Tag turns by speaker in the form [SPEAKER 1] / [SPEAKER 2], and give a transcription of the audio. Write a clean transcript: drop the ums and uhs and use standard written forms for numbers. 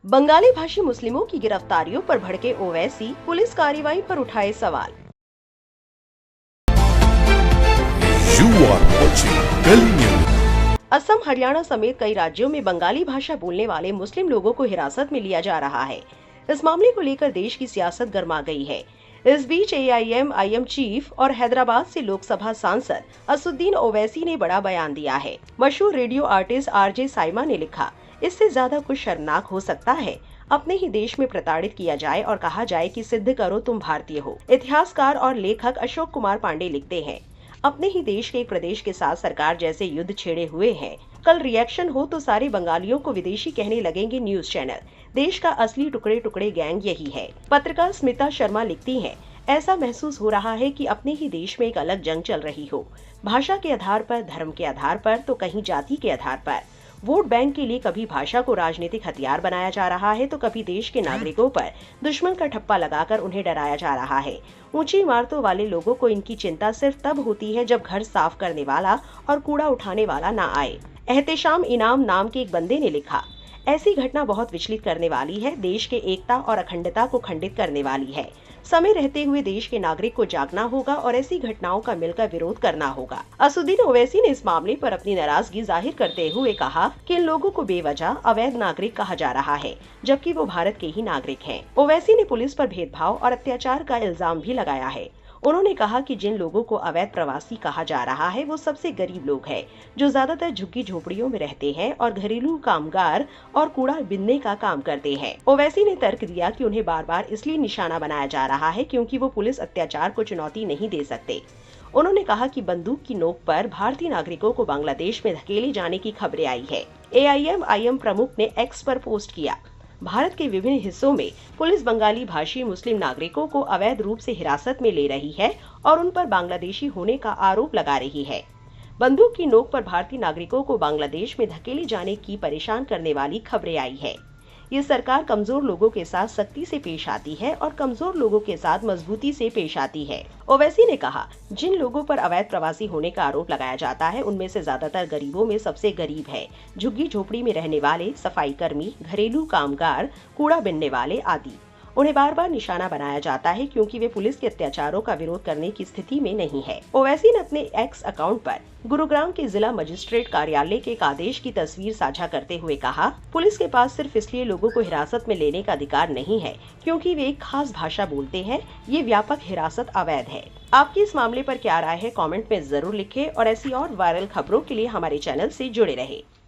[SPEAKER 1] बंगाली भाषी मुस्लिमों की गिरफ्तारियों पर भड़के ओवैसी, पुलिस कार्रवाई पर उठाए सवाल। असम, हरियाणा समेत कई राज्यों में बंगाली भाषा बोलने वाले मुस्लिम लोगों को हिरासत में लिया जा रहा है। इस मामले को लेकर देश की सियासत गर्मा गई है। इस बीच एआईएम चीफ और हैदराबाद से लोकसभा सांसद असुद्दीन ओवैसी ने बड़ा बयान दिया है। मशहूर रेडियो आर्टिस्ट आरजे साइमा ने लिखा, इससे ज्यादा कुछ शर्मनाक हो सकता है। अपने ही देश में प्रताड़ित किया जाए और कहा जाए कि सिद्ध करो तुम भारतीय हो। इतिहासकार और लेखक अशोक कुमार पांडे लिखते हैं, अपने ही देश के एक प्रदेश के साथ सरकार जैसे युद्ध छेड़े हुए हैं। कल रिएक्शन हो तो सारे बंगालियों को विदेशी कहने लगेंगे न्यूज चैनल। देश का असली टुकड़े टुकड़े गैंग यही है। पत्रकार स्मिता शर्मा लिखती हैं, ऐसा महसूस हो रहा है कि अपने ही देश में एक अलग जंग चल रही हो, भाषा के आधार पर, धर्म के आधार पर, तो कहीं जाति के आधार पर। वोट बैंक के लिए कभी भाषा को राजनीतिक हथियार बनाया जा रहा है तो कभी देश के नागरिकों पर दुश्मन का ठप्पा लगाकर उन्हें डराया जा रहा है। ऊंची इमारतों वाले लोगों को इनकी चिंता सिर्फ तब होती है जब घर साफ करने वाला और कूड़ा उठाने वाला ना आए। एहतेशाम इनाम नाम के एक बंदे ने लिखा, ऐसी घटना बहुत विचलित करने वाली है, देश के एकता और अखंडता को खंडित करने वाली है। समय रहते हुए देश के नागरिक को जागना होगा और ऐसी घटनाओं का मिलकर विरोध करना होगा। असुद्दीन ओवैसी ने इस मामले पर अपनी नाराजगी जाहिर करते हुए कहा कि इन लोगों को बेवजह अवैध नागरिक कहा जा रहा है, जबकि वो भारत के ही नागरिक हैं। ओवैसी ने पुलिस पर भेदभाव और अत्याचार का इल्जाम भी लगाया है। उन्होंने कहा कि जिन लोगों को अवैध प्रवासी कहा जा रहा है वो सबसे गरीब लोग हैं, जो ज्यादातर झुग्गी झोपड़ियों में रहते हैं और घरेलू कामगार और कूड़ा बीनने का काम करते हैं। ओवैसी ने तर्क दिया कि उन्हें बार बार इसलिए निशाना बनाया जा रहा है क्योंकि वो पुलिस अत्याचार को चुनौती नहीं दे सकते। उन्होंने कहा कि बंदूक की नोक पर भारतीय नागरिकों को बांग्लादेश में धकेले जाने की खबरें आई है। एआईएम प्रमुख ने एक्स पर पोस्ट किया, भारत के विभिन्न हिस्सों में पुलिस बंगाली भाषी मुस्लिम नागरिकों को अवैध रूप से हिरासत में ले रही है और उन पर बांग्लादेशी होने का आरोप लगा रही है। बंदूक की नोक पर भारतीय नागरिकों को बांग्लादेश में धकेले जाने की परेशान करने वाली खबरें आई है। ये सरकार कमजोर लोगों के साथ सख्ती से पेश आती है और कमजोर लोगों के साथ मजबूती से पेश आती है। ओवैसी ने कहा, जिन लोगों पर अवैध प्रवासी होने का आरोप लगाया जाता है उनमें से ज्यादातर गरीबों में सबसे गरीब है, झुग्गी झोपड़ी में रहने वाले, सफाई कर्मी, घरेलू कामगार, कूड़ा बीनने वाले आदि। उन्हें बार बार निशाना बनाया जाता है क्योंकि वे पुलिस के अत्याचारों का विरोध करने की स्थिति में नहीं है। ओवैसी ने अपने एक्स अकाउंट पर गुरुग्राम के जिला मजिस्ट्रेट कार्यालय के एक आदेश की तस्वीर साझा करते हुए कहा, पुलिस के पास सिर्फ इसलिए लोगों को हिरासत में लेने का अधिकार नहीं है क्योंकि वे एक खास भाषा बोलते हैं। ये व्यापक हिरासत अवैध है। आपकी इस मामले पर क्या राय है, कमेंट में जरूर लिखें और ऐसी और वायरल खबरों के लिए हमारे चैनल से जुड़े रहें।